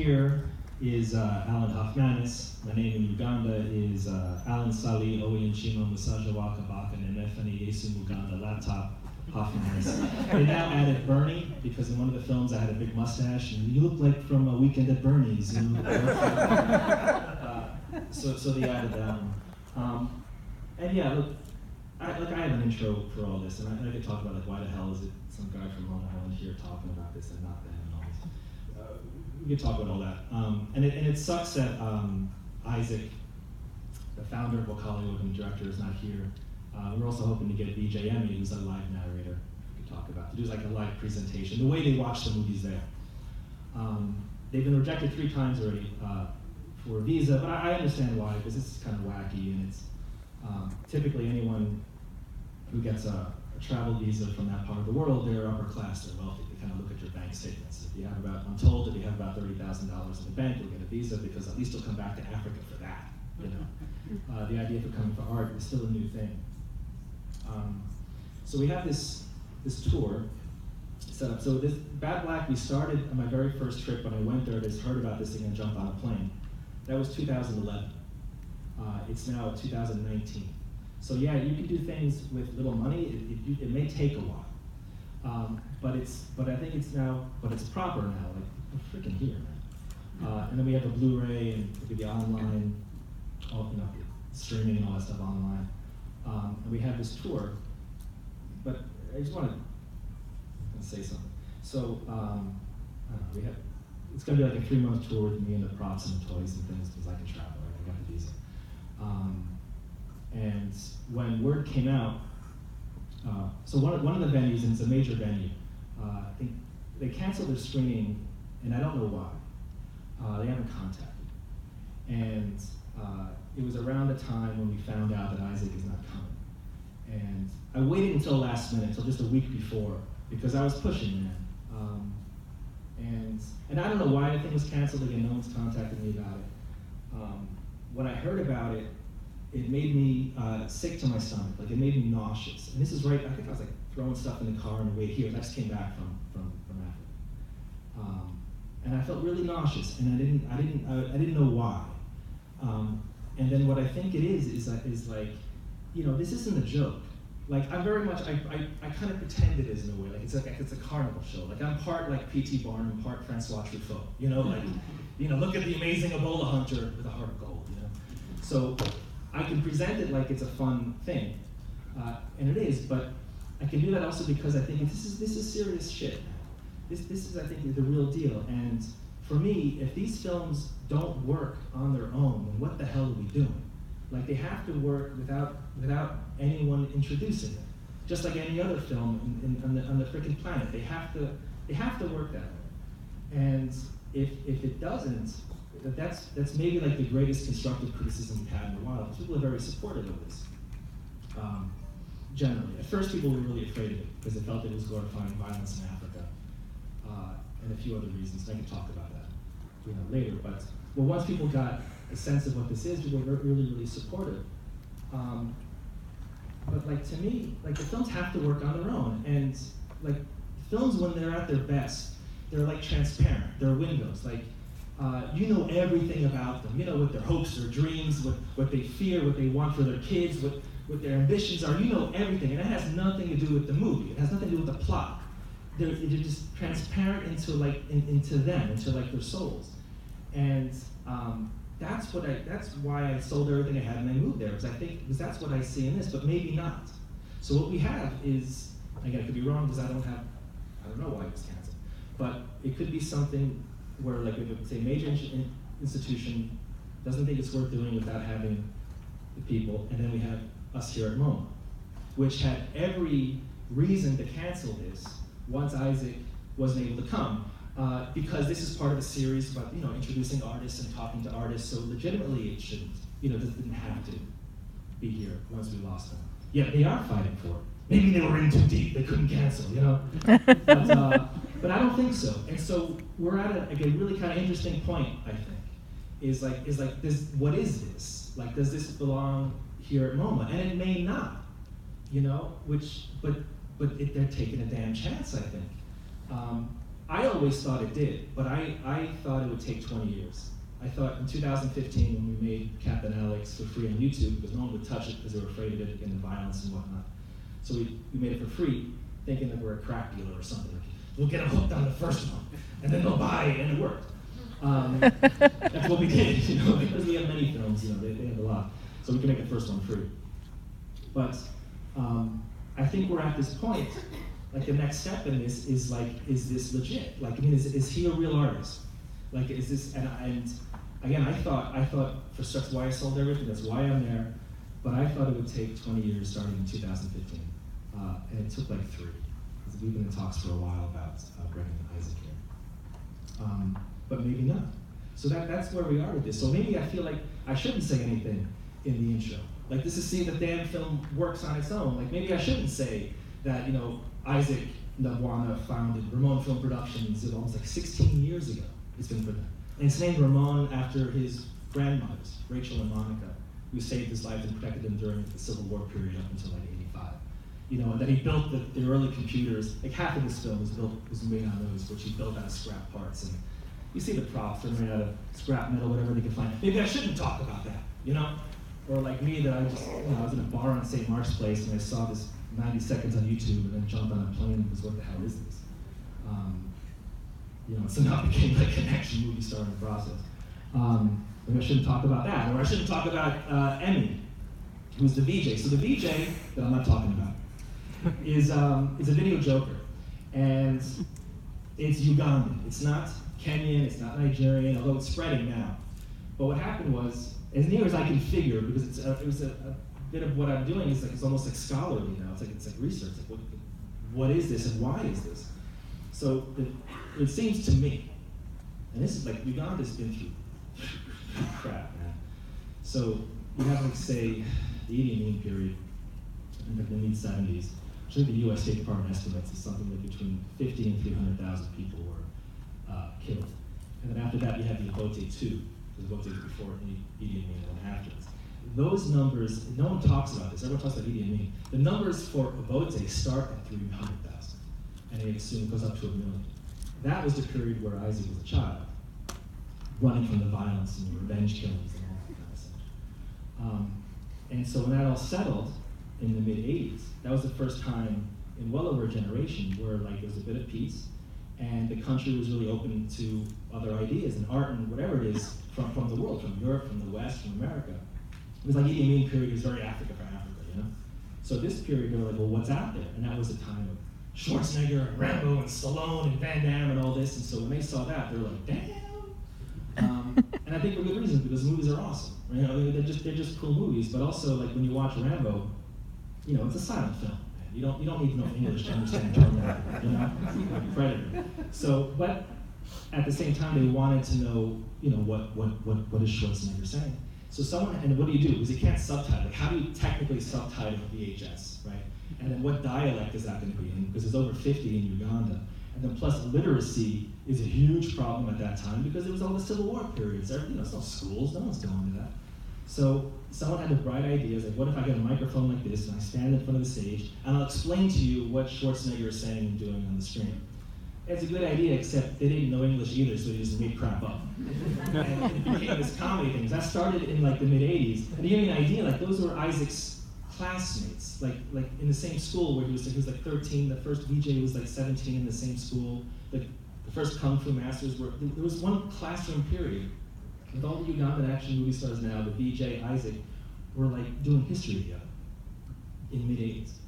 here is Ssali Hofmanis. My name in Uganda is Ssali Hofmanis Waka Baka Nemefani Yesu Muganda Laptop Hofmanis. They now added Bernie because in one of the films I had a big mustache and you look like from a Weekend at Bernie's. You know? So they added that one. And yeah, look, I have an intro for all this, and I could talk about like why the hell is it some guy from Long Island here talking about this and not them and all this. We could talk about all that. And it sucks that Isaac, the founder of Wakali and director, is not here. We're also hoping to get BJ Emmy, who's a live narrator, we could talk about, to do like a live presentation, the way they watch the movies there. They've been rejected 3 times already for a visa, but I understand why, because this is kind of wacky, and it's typically anyone who gets a travel visa from that part of the world, they're upper class, they're wealthy. They kind of look at your bank statements. If you have about, I'm told if you have about $30,000 in the bank, you'll get a visa because at least you'll come back to Africa for that. You know, the idea for coming for art is still a new thing. So we have this tour set up. So this Bad Black, we started on my very first trip when I went there. I just heard about this thing and jumped on a plane. That was 2011. It's now 2019. So yeah, you can do things with little money. It may take a while, but I think it's proper now. Like we're freaking here, man. And then we have the Blu-ray and it could be online, streaming and all that stuff online. And we have this tour, but I just want to say something. So it's going to be like a 3-month tour with me and the props and the toys and things because I can travel. Right? I got the visa. And when word came out, so one of the venues, and it's a major venue, I think they canceled their screening, and I don't know why. They haven't contacted. And it was around the time when we found out that Isaac is not coming. And I waited until last minute, until just a week before, because I was pushing, man. And I don't know why anything was canceled. Again, no one's contacted me about it. When I heard about it, it made me sick to my stomach. Like it made me nauseous. And this is right. I think I was like throwing stuff in the car on the way here. And I just came back from Africa, and I felt really nauseous. And I didn't know why. And then what I think it is like, this isn't a joke. Like I'm very much, I kind of pretend it is in a way. Like it's a carnival show. Like I'm part like P.T. Barnum, part Francois Truffaut. Look at the amazing Ebola hunter with a heart of gold. So I can present it like it's a fun thing, and it is. But I can do that also because I think this is serious shit. This is I think the real deal. And for me, if these films don't work on their own, then what the hell are we doing? Like they have to work without anyone introducing them. Just like any other film on the freaking planet, they have to work that way. And if it doesn't, that's maybe like the greatest constructive criticism we've had in a while. People are very supportive of this. Generally, at first people were really afraid of it because they felt it was glorifying violence in Africa, and a few other reasons. I can talk about that, later. But once people got a sense of what this is, people were really supportive. But like to me, like the films have to work on their own, and like films when they're at their best, they're like transparent. They're windows. Like you know everything about them. You know what their hopes, their dreams, what they fear, what they want for their kids, what their ambitions are. You know everything, and it has nothing to do with the movie. It has nothing to do with the plot. They're just transparent into them, into like their souls, and that's why I sold everything I had and I moved there, because that's what I see in this, but maybe not. So what we have is, again, I could be wrong because I don't know why it was canceled, but it could be something where, like, if it's a major institution doesn't think it's worth doing without having the people, and then we have us here at MoMA, which had every reason to cancel this once Isaac wasn't able to come. Because this is part of a series about introducing artists and talking to artists, so legitimately it shouldn't, this didn't have to be here once we lost them. Yeah, they are fighting for it. Maybe they were in too deep, they couldn't cancel, But I don't think so. And so we're at a really kind of interesting point, I think, is like this, what is this? Like, does this belong here at MoMA? And it may not, but they're taking a damn chance, I think. I always thought it did, but I thought it would take 20 years. I thought in 2015 when we made Captain Alex for free on YouTube, because no one would touch it because they were afraid of it and the violence and whatnot. So we made it for free, thinking that we're a crack dealer or something. Like, we'll get them hooked on the first one, and then they'll buy it, and it worked. That's what we did, because we have many films, they have a lot. So we can make the first one free. But I think we're at this point, like the next step in this is like, is this legit? Like, I mean, is he a real artist? Like, is this, and again, I thought that's why I sold everything, that's why I'm there, but I thought it would take 20 years starting in 2015. And it took like 3, because we've been in talks for a while about bringing Isaac here. But maybe not. So that's where we are with this. So maybe I feel like I shouldn't say anything in the intro. Like, this is seeing the damn film works on its own. Like, maybe I shouldn't say that, Isaac Nabwana founded Ramon Film Productions almost like 16 years ago. It's been for them. And it's named Ramon after his grandmothers, Rachel and Monica, who saved his life and protected him during the Civil War period up until like 85. And that he built the early computers. Like, half of this film was made on those, which he built out of scrap parts. And you see the props, they're made out of scrap metal, whatever they can find. Maybe I shouldn't talk about that, Or like me, that I was in a bar on St. Mark's Place and I saw this 90 seconds on YouTube and then jumped on a plane and was, what the hell is this? So now it became like an action movie star in the process. Maybe I shouldn't talk about that. Or I shouldn't talk about Emmy, who's the VJ. So the VJ that I'm not talking about is a video joker. And it's Ugandan. It's not Kenyan, it's not Nigerian, although it's spreading now. But what happened was, as near as I can figure, because it was a bit of what I'm doing is like, it's almost like scholarly now. It's like research. Like, what is this and why is this? So it seems to me, and this is like, Uganda's been through crap, man. So you have, like, say, the Idi Amin period in the mid-70s. I think the U.S. State Department estimates is something like between 50 and 300,000 people were killed. And then after that, you have the Obote II, because Obote was before Idi Amin and then afterwards. Those numbers, no one talks about this, everyone talks about Idi Amin. The numbers for Obote start at 300,000, and it soon goes up to 1 million. That was the period where Isaac was a child, running from the violence and the revenge killings and all that kind of stuff. And so when that all settled in the mid-'80s, that was the first time in well over a generation where like there was a bit of peace, and the country was really open to other ideas and art and whatever it is from the world, from Europe, from the West, from America. It was like Idi Amin period was very Africa for Africa, So this period, they were like, well, what's out there? And that was the time of Schwarzenegger and Rambo and Stallone and Van Damme and all this. And so when they saw that, they were like, damn. And I think for good reason, because the movies are awesome. They're just cool movies. But also, like when you watch Rambo, it's a silent film. You don't need to know English to understand Terminator, Predator. So, but at the same time, they wanted to know, what is Schwarzenegger saying? So and what do you do? Because you can't subtitle. Like, how do you technically subtitle VHS, right? And then what dialect is that going to be in? Because there's over 50 in Uganda. And then plus illiteracy is a huge problem at that time because it was all the Civil War periods. There's no schools, no one's going to that. So someone had the bright idea, like, what if I get a microphone like this and I stand in front of the stage and I'll explain to you what Schwarzenegger is saying and doing on the screen. It's a good idea, except they didn't know English either, so they just made crap up. And it became this comedy thing. That started in like the mid-'80s. And to give you an idea, like those were Isaac's classmates, like in the same school where he was like 13, the first VJ was like 17 in the same school. The first Kung Fu masters there was one classroom period. With all the Ugandan action movie stars now, the VJ, Isaac, were like doing history together in mid-'80s.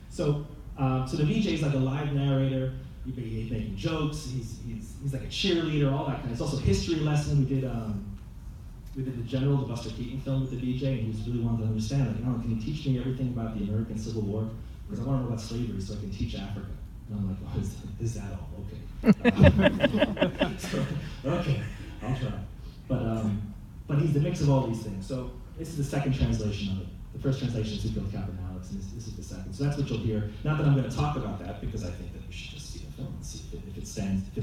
So the VJ is like a live narrator. He's making jokes. He's like a cheerleader, all that kind of. It's also a history lesson. We did the General, the Buster Keaton film with the VJ, and he was really wanted to understand. Like, can you teach me everything about the American Civil War? Because I want to know about slavery, so I can teach Africa. And I'm like, oh, is that all? Okay. Okay, I'll try. But he's the mix of all these things. So this is the second translation of it. The first translation is Who Killed Captain Alex, and this is the second. So that's what you'll hear. Not that I'm going to talk about that, because I think that we should just see the film and see if it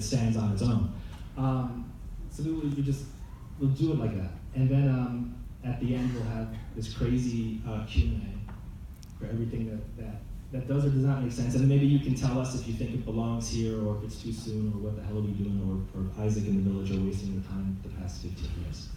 stands on its own. So we'll do it like that. And then at the end, we'll have this crazy Q&A for everything that that does or does not make sense, and maybe you can tell us if you think it belongs here, or if it's too soon, or what the hell are we doing, or Isaac and the village are wasting the time the past 15 years.